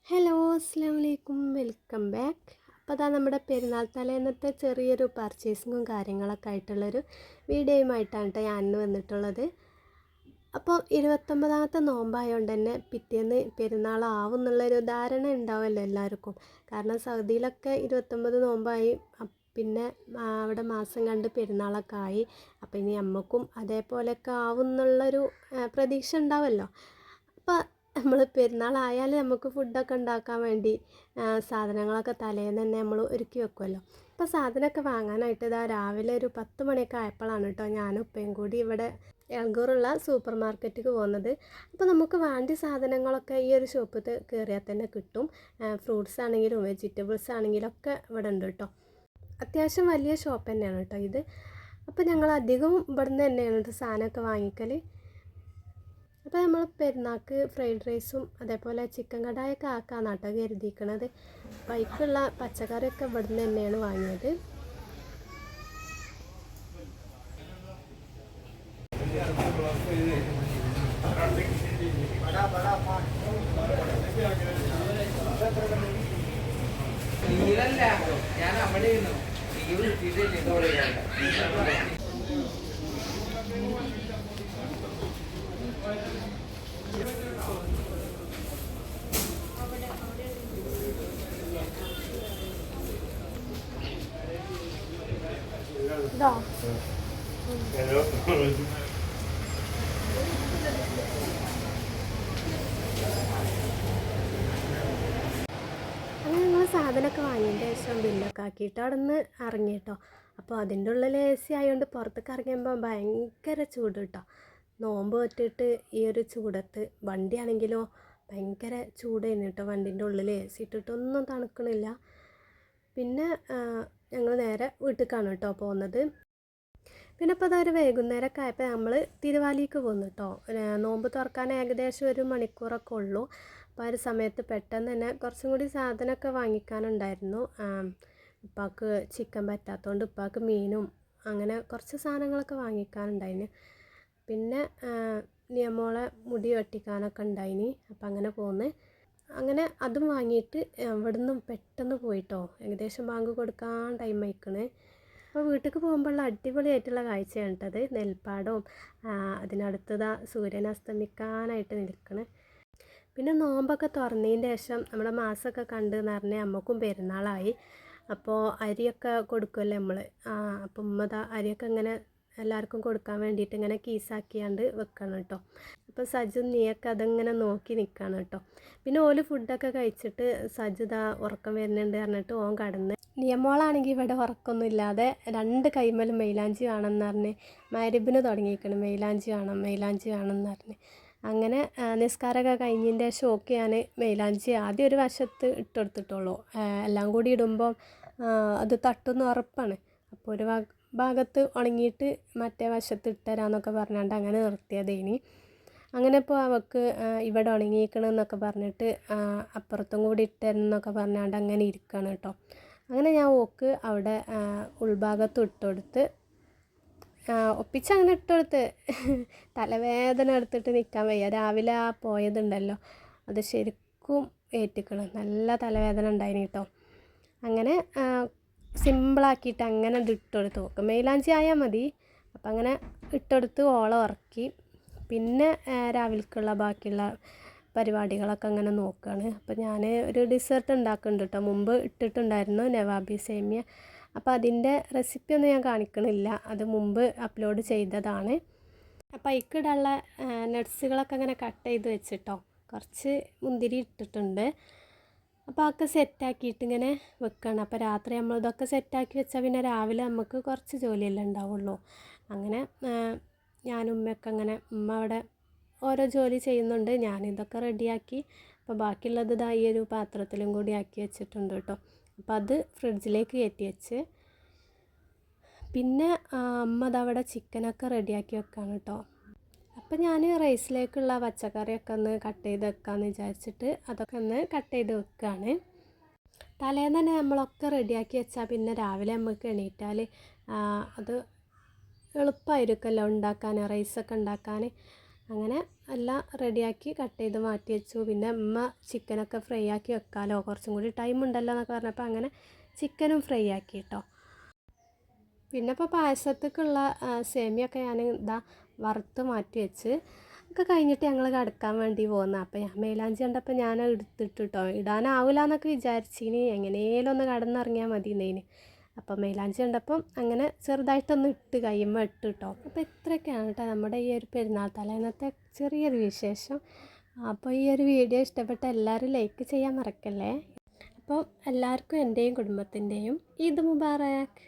Hello അസ്സലാമലൈക്കും welcome back. അപ്പോൾ അതാ നമ്മുടെ പെരുന്നാൾ തലേന്നത്തെ ചെറിയൊരു പർച്ചേസിങ്ങും കാര്യങ്ങളൊക്കെ ആയിട്ടുള്ളൊരു വീഡിയോയുമായിട്ടാണ് കേട്ടോ ഞാൻ വന്നിട്ടുള്ളത്. അപ്പോൾ 29ാമത്തെ നോമ്പായതുകൊണ്ട് തന്നെ പിറ്റേന്ന് പെരുന്നാളാവും എന്നുള്ളൊരു ധാരണ ഉണ്ടാവുമല്ലോ എല്ലാവർക്കും. കാരണം സൗദിയിലൊക്കെ 29 നോമ്പായി, പിന്നെ അവിടെ മാസം കണ്ട് പെരുന്നാളൊക്കെ ആയി. അപ്പോൾ ഇനി നമുക്കും അതേപോലെയൊക്കെ ആവും എന്നുള്ളൊരു പ്രതീക്ഷ ഉണ്ടാവുമല്ലോ. അപ്പോൾ നമ്മൾ പെരുന്നാളായാൽ നമുക്ക് ഫുഡൊക്കെ ഉണ്ടാക്കാൻ വേണ്ടി സാധനങ്ങളൊക്കെ തലേന്ന് തന്നെ നമ്മൾ ഒരുക്കി വെക്കുമല്ലോ. അപ്പോൾ സാധനമൊക്കെ വാങ്ങാനായിട്ട് ഇതാ രാവിലെ ഒരു 10 മണിയൊക്കെ ആയപ്പോഴാണ് കേട്ടോ ഞാനും ഉപ്പയും കൂടി ഇവിടെ എൽഗൂറുള്ള സൂപ്പർ മാർക്കറ്റിലേക്ക് പോകുന്നത്. അപ്പോൾ നമുക്ക് വേണ്ട സാധനങ്ങളൊക്കെ ഈ ഒരു ഷോപ്പിൽ കയറിയാൽ തന്നെ കിട്ടും. ഫ്രൂട്ട്സ് ആണെങ്കിലും വെജിറ്റബിൾസ് ആണെങ്കിലും ഒക്കെ ഇവിടെ ഉണ്ട് കേട്ടോ. അത്യാവശ്യം വലിയ ഷോപ്പ് തന്നെയാണ് കേട്ടോ ഇത്. അപ്പോൾ ഞങ്ങൾ അധികവും ഇവിടുന്ന് തന്നെയാണ് കേട്ടോ സാധനമൊക്കെ വാങ്ങിക്കൽ. അപ്പോൾ നമ്മൾ പെരുന്നാൾക്ക് ഫ്രൈഡ് റൈസും അതേപോലെ ചിക്കൻ കടായൊക്കെ ആക്കാമെന്ന് കേട്ടോ കരുതിയിരിക്കണത്. അപ്പോൾ അതിലേക്കുള്ള പച്ചക്കറിയൊക്കെ ഇവിടുന്ന് തന്നെയാണ് വാങ്ങിയത്. ഞാൻ അവിടെ അങ്ങനെ ഞങ്ങൾ സാധനമൊക്കെ വാങ്ങിയതിൻ്റെ ശേഷം ബില്ലൊക്കെ ആക്കിയിട്ട് അവിടെ നിന്ന് ഇറങ്ങി കേട്ടോ. അപ്പോൾ അതിൻ്റെ ഉള്ളിൽ AC ആയതുകൊണ്ട് പുറത്തേക്ക് ഇറങ്ങിയപ്പോൾ ഭയങ്കര ചൂട് കേട്ടോ. നോമ്പ് പറ്റിയിട്ട് ഈ ഒരു ചൂടത്ത് വണ്ടിയാണെങ്കിലോ ഭയങ്കര ചൂടായിരുന്നു കേട്ടോ. വണ്ടീൻ്റെ ഉള്ളിൽ AC ഇട്ടിട്ടൊന്നും തണുക്കണില്ല. പിന്നെ ഞങ്ങൾ നേരെ വീട്ടിലേക്കാണ് കേട്ടോ പോകുന്നത്. പിന്നെ അപ്പോൾ അതൊരു വൈകുന്നേരമൊക്കെ ആയപ്പോൾ നമ്മൾ തിരുവാലിക്ക് പോന്നു കേട്ടോ. നോമ്പ് തുറക്കാൻ ഏകദേശം 1 മണിക്കൂറൊക്കെ ഉള്ളൂ. അപ്പോൾ ആ ഒരു സമയത്ത് പെട്ടെന്ന് തന്നെ കുറച്ചും കൂടി സാധനമൊക്കെ വാങ്ങിക്കാനുണ്ടായിരുന്നു. ഉപ്പാക്ക് ചിക്കൻ പറ്റാത്തതുകൊണ്ട് ഉപ്പാക്ക് മീനും അങ്ങനെ കുറച്ച് സാധനങ്ങളൊക്കെ വാങ്ങിക്കാനുണ്ടായിന്. പിന്നെ നിയമോളെ മുടി വെട്ടിക്കാനൊക്കെ ഉണ്ടായിന്. അപ്പം അങ്ങനെ പോന്ന് അങ്ങനെ അതും വാങ്ങിയിട്ട് ഇവിടെ നിന്നും പെട്ടെന്ന് പോയിട്ടോ. ഏകദേശം ബാങ്ക് കൊടുക്കാൻ ടൈം ആയിക്കണേ. അപ്പോൾ വീട്ടിലേക്ക് പോകുമ്പോഴുള്ള അടിപൊളിയായിട്ടുള്ള കാഴ്ചയാണ് കേട്ടത്. നെൽപ്പാടവും അതിനടുത്തതാ സൂര്യൻ അസ്തമിക്കാനായിട്ട് നിൽക്കണേ. പിന്നെ നോമ്പൊക്കെ തുറന്നതിൻ്റെ ശേഷം നമ്മുടെ മാസമൊക്കെ കണ്ട് എന്ന് പറഞ്ഞാൽ നമുക്കും പെരുന്നാളായി. അപ്പോൾ അരിയൊക്കെ കൊടുക്കുമല്ലോ നമ്മൾ. അപ്പം ഉമ്മതാ അരിയൊക്കെ ഇങ്ങനെ എല്ലാവർക്കും കൊടുക്കാൻ വേണ്ടിയിട്ട് ഇങ്ങനെ കീസാക്കിയാണ്ട് വെക്കണം കേട്ടോ. അപ്പോൾ സജു നീയൊക്കെ അതിങ്ങനെ നോക്കി നിൽക്കുകയാണ് കേട്ടോ. പിന്നെ ഓല് ഫുഡൊക്കെ കഴിച്ചിട്ട് സജു ദാ ഉറക്കം വരുന്നുണ്ട് പറഞ്ഞിട്ട് ഓൻ കടന്ന്. നിയമോളാണെങ്കിൽ ഇവിടെ ഉറക്കമൊന്നും ഇല്ലാതെ 2 കൈമലും മൈലാഞ്ചി വേണമെന്ന് പറഞ്ഞ് മഗ്‌രിബിന് തുടങ്ങിയിരിക്കണം. മൈലാഞ്ചി വേണമെന്ന് പറഞ്ഞ് അങ്ങനെ നിസ്കാരമൊക്കെ കഴിഞ്ഞതിൻ്റെ ശേഷം ഓക്കെ ഞാൻ മൈലാഞ്ചി ആദ്യം ഒരു വശത്ത് ഇട്ടെടുത്തിട്ടുള്ളൂ. എല്ലാം കൂടി ഇടുമ്പോൾ അത് തട്ടുന്ന ഉറപ്പാണ്. അപ്പോൾ ഒരു ഭാഗത്ത് ഉണങ്ങിയിട്ട് മറ്റേ വശത്ത് ഇട്ടുതരാമെന്നൊക്കെ പറഞ്ഞാണ്ട് അങ്ങനെ നിർത്തിയതേനി. അങ്ങനെ ഇപ്പോൾ അവൾക്ക് ഇവിടെ ഉണങ്ങിയിരിക്കണമെന്നൊക്കെ പറഞ്ഞിട്ട് അപ്പുറത്തും കൂടി ഇട്ടുതരുന്നൊക്കെ പറഞ്ഞാണ്ട് അങ്ങനെ ഇരിക്കുകയാണ് കേട്ടോ. അങ്ങനെ ഞാൻ ഓക്ക് അവിടെ ഉൾഭാഗത്ത് ഇട്ടുകൊടുത്ത് ഒപ്പിച്ചങ്ങനെ ഇട്ടുകൊടുത്ത്. തലവേദന എടുത്തിട്ട് നിൽക്കാൻ വയ്യ. രാവിലെ പോയതുണ്ടല്ലോ അത് ശരിക്കും ഏറ്റിക്കണം. നല്ല തലവേദന ഉണ്ടായിന് കേട്ടോ. അങ്ങനെ സിമ്പിളാക്കിയിട്ട് അങ്ങനെ ഇട്ടുകൊടുത്ത് നോക്കും. മൈലാഞ്ചി ആയാൽ മതി. അപ്പം അങ്ങനെ ഇട്ടുകൊടുത്ത് ഓളം ഉറക്കി. പിന്നെ രാവിലേക്കുള്ള ബാക്കിയുള്ള പരിപാടികളൊക്കെ അങ്ങനെ നോക്കുകയാണ്. അപ്പോൾ ഞാൻ ഒരു ഡെസേർട്ട് ഉണ്ടാക്കുന്നുണ്ട് കേട്ടോ. മുമ്പ് ഇട്ടിട്ടുണ്ടായിരുന്നു നവാബി സേമിയ. അപ്പോൾ അതിൻ്റെ റെസിപ്പിയൊന്നും ഞാൻ കാണിക്കണില്ല, അത് മുമ്പ് അപ്ലോഡ് ചെയ്തതാണ്. അപ്പോൾ അതിക്കിടാനുള്ള നട്ട്സുകളൊക്കെ അങ്ങനെ കട്ട് ചെയ്ത് വെച്ചിട്ടോ. കുറച്ച് മുന്തിരി ഇട്ടിട്ടുണ്ട്. അപ്പോൾ അതൊക്കെ സെറ്റാക്കിയിട്ട് ഇങ്ങനെ വെക്കണം. അപ്പോൾ രാത്രി നമ്മളിതൊക്കെ സെറ്റാക്കി വെച്ചാൽ പിന്നെ രാവിലെ നമുക്ക് കുറച്ച് ജോലിയല്ലേ ഉണ്ടാവുള്ളൂ. അങ്ങനെ ഞാനും ഉമ്മയൊക്കെ അങ്ങനെ ഉമ്മ അവിടെ ഓരോ ജോലി ചെയ്യുന്നുണ്ട്, ഞാനിതൊക്കെ റെഡിയാക്കി. അപ്പോൾ ബാക്കിയുള്ളത് ഇതാ ഈ ഒരു പാത്രത്തിലും കൂടി ആക്കി വെച്ചിട്ടുണ്ട് കേട്ടോ. അപ്പോൾ അത് ഫ്രിഡ്ജിലേക്ക് കയറ്റി വെച്ച് പിന്നെ അമ്മ അതവിടെ ചിക്കനൊക്കെ റെഡിയാക്കി വെക്കാണ് കേട്ടോ. അപ്പോൾ ഞാൻ റൈസിലേക്കുള്ള പച്ചക്കറിയൊക്കെ ഒന്ന് കട്ട് ചെയ്ത് വെക്കാമെന്ന് വിചാരിച്ചിട്ട് അതൊക്കെ ഒന്ന് കട്ട് ചെയ്ത് വെക്കുകയാണ്. തലേന്ന് തന്നെ നമ്മളൊക്കെ റെഡിയാക്കി വെച്ചാൽ പിന്നെ രാവിലെ നമുക്ക് എണീറ്റാൽ അത് എളുപ്പമായിരിക്കുമല്ലോ ഉണ്ടാക്കാൻ, റൈസൊക്കെ ഉണ്ടാക്കാൻ. അങ്ങനെ എല്ലാം റെഡിയാക്കി കട്ട് ചെയ്ത് മാറ്റി വെച്ചു. പിന്നെ ഉമ്മ ചിക്കനൊക്കെ ഫ്രൈ ആക്കി വെക്കാമല്ലോ, കുറച്ചും കൂടി ടൈം ഉണ്ടല്ലോ എന്നൊക്കെ പറഞ്ഞപ്പോൾ അങ്ങനെ ചിക്കനും ഫ്രൈ ആക്കി കേട്ടോ. പിന്നെ ഇപ്പോൾ പായസത്തേക്കുള്ള സേമിയൊക്കെ ഞാൻ വറുത്ത് മാറ്റി വെച്ച് ഒക്കെ കഴിഞ്ഞിട്ട് ഞങ്ങൾ കിടക്കാൻ വേണ്ടി പോകുന്നത്. അപ്പോൾ ഞാൻ മൈലാഞ്ചി കണ്ടപ്പോൾ ഞാൻ എടുത്തിട്ട് കേട്ടോ, ഇടാനാവില്ല എന്നൊക്കെ വിചാരിച്ചിനി, എങ്ങനെയും ഒന്ന് കിടന്നിറങ്ങിയാൽ മതി എന്നതിന്. അപ്പോൾ മൈലാഞ്ചി കണ്ടപ്പം അങ്ങനെ ചെറുതായിട്ടൊന്ന് ഇട്ട് കയ്യുമ്പോൾ ഇട്ട് കേട്ടോ. അപ്പോൾ ഇത്രയൊക്കെയാണ് കേട്ടോ നമ്മുടെ ഈ ഒരു പെരുന്നാൾ തലേന്നത്തെ ചെറിയൊരു വിശേഷം. അപ്പോൾ ഈ ഒരു വീഡിയോ ഇഷ്ടപ്പെട്ട എല്ലാവരും ലൈക്ക് ചെയ്യാൻ മറക്കല്ലേ. അപ്പോൾ എല്ലാവർക്കും എൻ്റെയും കുടുംബത്തിൻ്റെയും ഈദ് മുബാറക്.